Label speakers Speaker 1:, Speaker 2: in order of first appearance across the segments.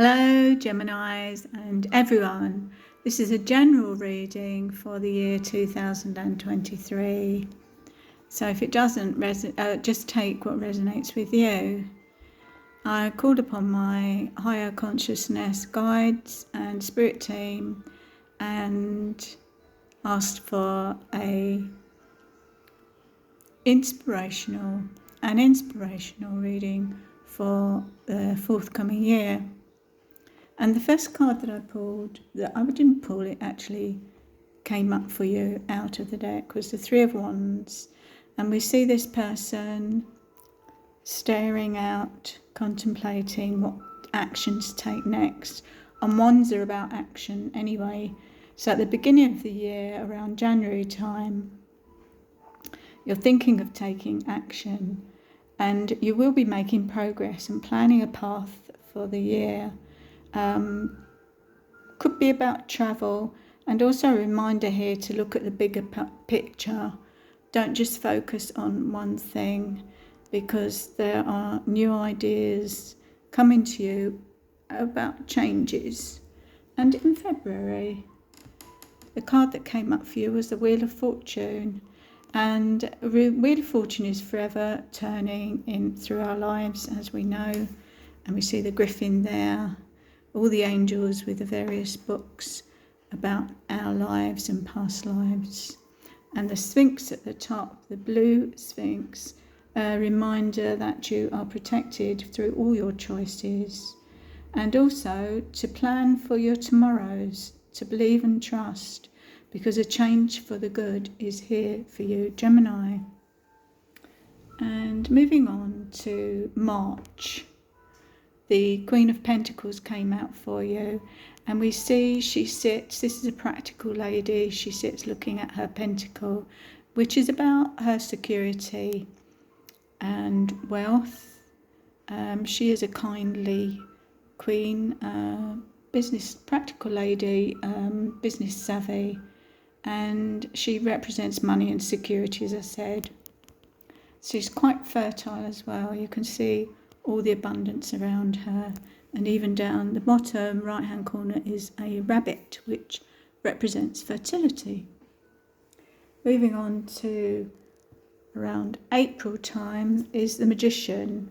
Speaker 1: Hello Geminis and everyone. This is a general reading for the year 2023. So if it doesn't resonate, just take what resonates with you. I called upon my higher consciousness guides and spirit team and asked for an inspirational reading for the forthcoming year. And the first card that I pulled, that I didn't pull, it actually came up for you out of the deck, was the Three of Wands. And we see this person staring out, contemplating what action to take next. And wands are about action anyway. So at the beginning of the year, around January time, you're thinking of taking action. And you will be making progress and planning a path for the year. Could be about travel, and also a reminder here to look at the bigger picture. Don't just focus on one thing, because there are new ideas coming to you about changes. And in February, the card that came up for you was the Wheel of Fortune. And Wheel of Fortune is forever turning in through our lives, as we know. And we see the Griffin there, all the angels with the various books about our lives and past lives. And the Sphinx at the top, the blue Sphinx, a reminder that you are protected through all your choices. And also to plan for your tomorrows, to believe and trust, because a change for the good is here for you, Gemini. And moving on to March. The Queen of Pentacles came out for you, and we see she sits, this is a practical lady, she sits looking at her pentacle, which is about her security and wealth. She is a kindly queen, practical lady, business savvy, and she represents money and security, as I said. She's quite fertile as well. You can see all the abundance around her, and even down the bottom right hand corner is a rabbit, which represents fertility. Moving on to around April time is the Magician,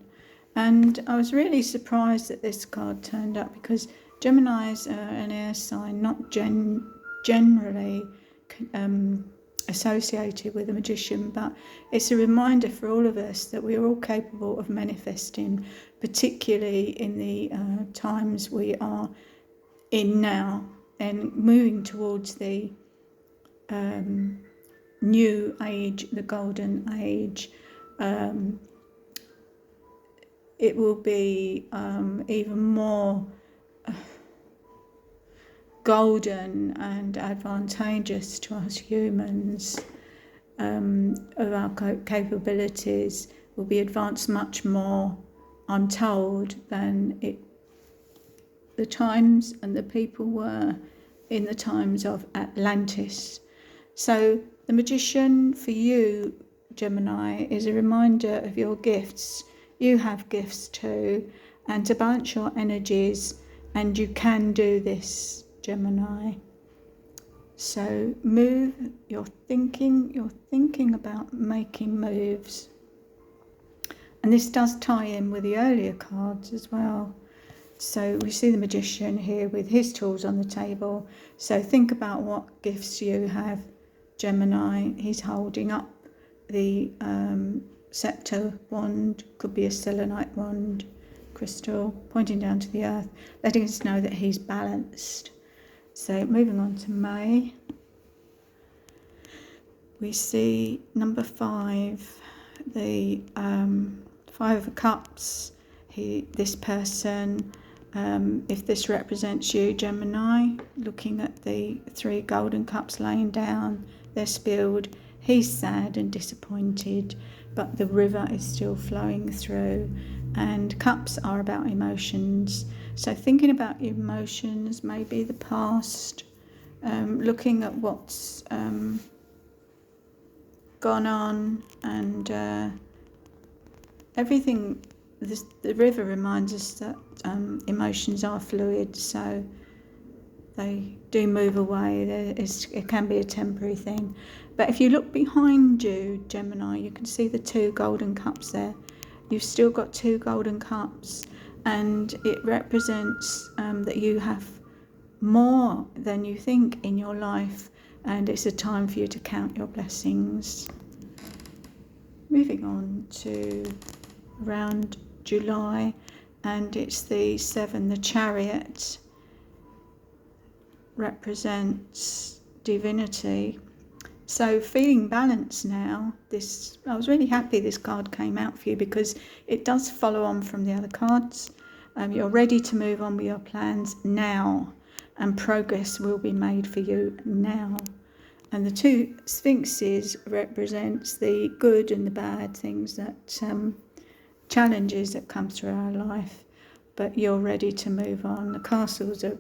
Speaker 1: and I was really surprised that this card turned up, because Geminis are an air sign, not generally associated with a magician, but it's a reminder for all of us that we are all capable of manifesting, particularly in the times we are in now, and moving towards the new age, the golden age. It will be even more golden and advantageous to us humans. Of our capabilities will be advanced much more, I'm told, than the times and the people were in the times of Atlantis. So the Magician for you, Gemini, is a reminder of your gifts. You have gifts too, and to balance your energies, and you can do this, Gemini. So you're thinking about making moves. And this does tie in with the earlier cards as well. So we see the Magician here with his tools on the table. So think about what gifts you have, Gemini. He's holding up the scepter wand, could be a selenite wand, crystal, pointing down to the earth, letting us know that he's balanced. So moving on to May, we see number 5, the 5 of Cups. This person, if this represents you, Gemini, looking at the 3 golden cups laying down, they're spilled. He's sad and disappointed, but the river is still flowing through, and cups are about emotions. So thinking about emotions, maybe the past, looking at what's gone on, and everything the river reminds us that emotions are fluid, so they do move away. It can be a temporary thing. But if you look behind you, Gemini, you can see the 2 golden cups there. You've still got 2 golden cups, and it represents that you have more than you think in your life, and it's a time for you to count your blessings. Moving on to around July, and it's the 7, the Chariot, represents divinity. So feeling balanced now. I was really happy this card came out for you, because it does follow on from the other cards. You're ready to move on with your plans now, and progress will be made for you now. And the 2 sphinxes represents the good and the bad things, that challenges that come through our life, but you're ready to move on. The castles are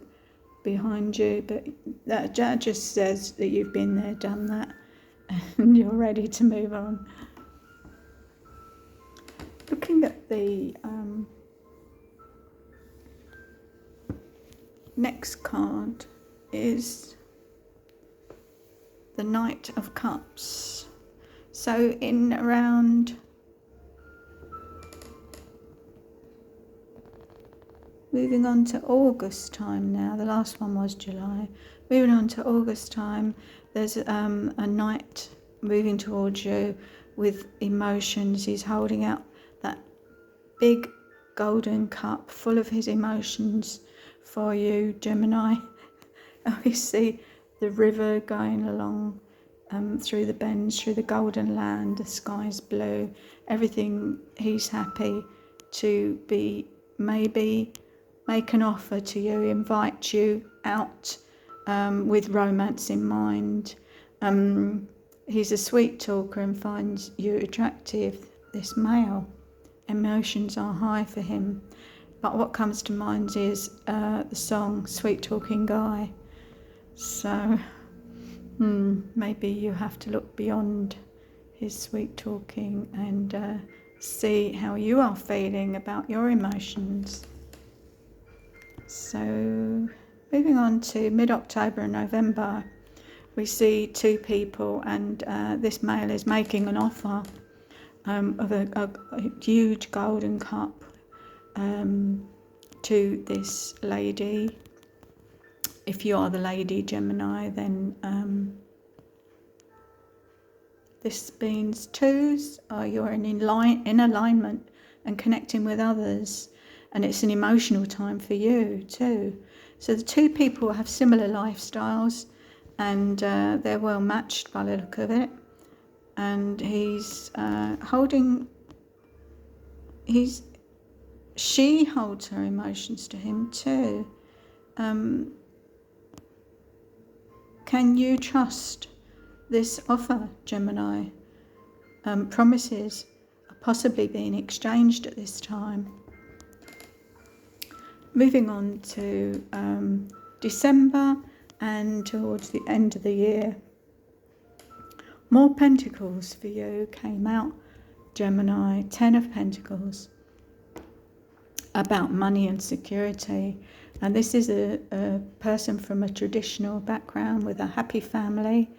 Speaker 1: behind you, but that just says that you've been there, done that, and you're ready to move on. Looking at the next card is the Knight of Cups. So in around, moving on to August time now, the last one was July. Moving on to August time, there's a knight moving towards you with emotions. He's holding out that big golden cup full of his emotions for you, Gemini. We see the river going along through the bends, through the golden land, the sky's blue, everything. He's happy to be, maybe make an offer to you, invite you out with romance in mind. He's a sweet talker and finds you attractive, this male. Emotions are high for him. But what comes to mind is the song Sweet Talking Guy. So maybe you have to look beyond his sweet talking and see how you are feeling about your emotions. So moving on to mid-October and November, we see 2 people, and this male is making an offer of a huge golden cup to this lady. If you are the lady, Gemini, then this means 2s, you're in alignment and connecting with others, and it's an emotional time for you too. So the 2 people have similar lifestyles, and they're well matched by the look of it. And she holds her emotions to him too. Can you trust this offer, Gemini? Promises are possibly being exchanged at this time. Moving on to December and towards the end of the year. More Pentacles for you came out, Gemini. 10 of Pentacles, about money and security. And this is a person from a traditional background with a happy family.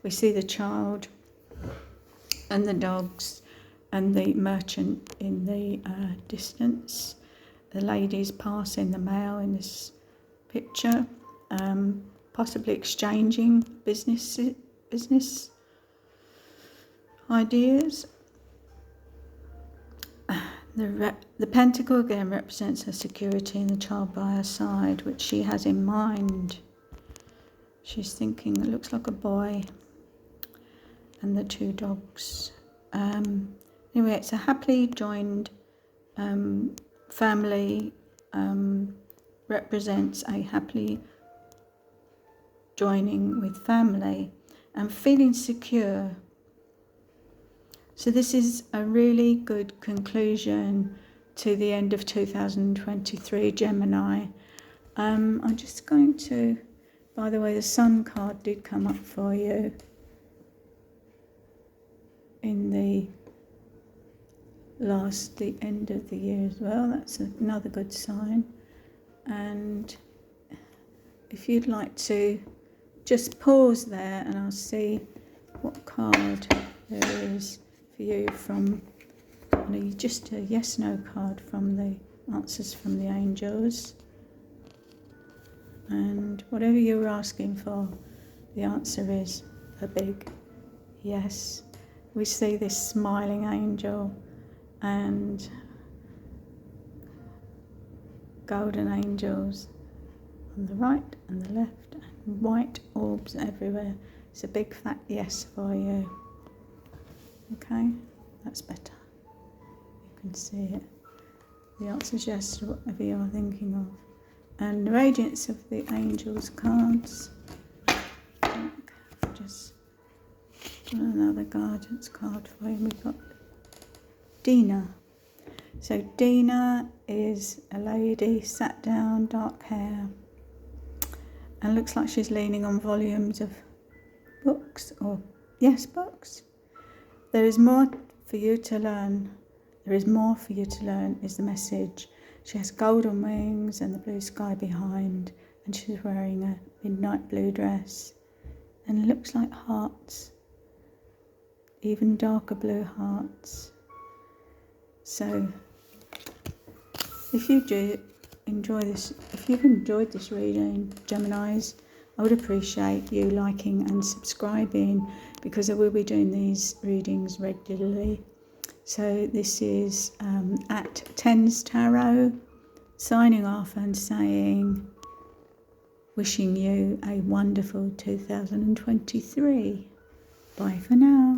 Speaker 1: We see the child and the dogs and the merchant in the distance. The lady's passing the mail in this picture, possibly exchanging business ideas. The pentacle again represents her security and the child by her side, which she has in mind. She's thinking it looks like a boy, and the 2 dogs. Anyway, it's a happily joined family, represents a happily joining with family and feeling secure. So this is a really good conclusion to the end of 2023, Gemini. I'm just going to, by the way, the Sun card did come up for you in the last the end of the year as well. That's another good sign. And if you'd like to just pause there, and I'll see what card there is for you from just a yes/no card from the answers from the angels. And whatever you're asking for, the answer is a big yes. We see this smiling angel and golden angels on the right and the left, and white orbs everywhere. It's a big fat yes for you. Okay, that's better. You can see it. The answer's yes to whatever you're thinking of. And the radiance of the angels cards. Just another guidance card for you. We've got Dina. So Dina is a lady, sat down, dark hair, and looks like she's leaning on volumes of books, books. There is more for you to learn. There is more for you to learn is the message. She has golden wings and the blue sky behind, and she's wearing a midnight blue dress, and it looks like hearts, even darker blue hearts. So if you do enjoy this, if you've enjoyed this reading, Geminis, I would appreciate you liking and subscribing, because I will be doing these readings regularly. So this is at Tenstarot, signing off and saying, wishing you a wonderful 2023. Bye for now.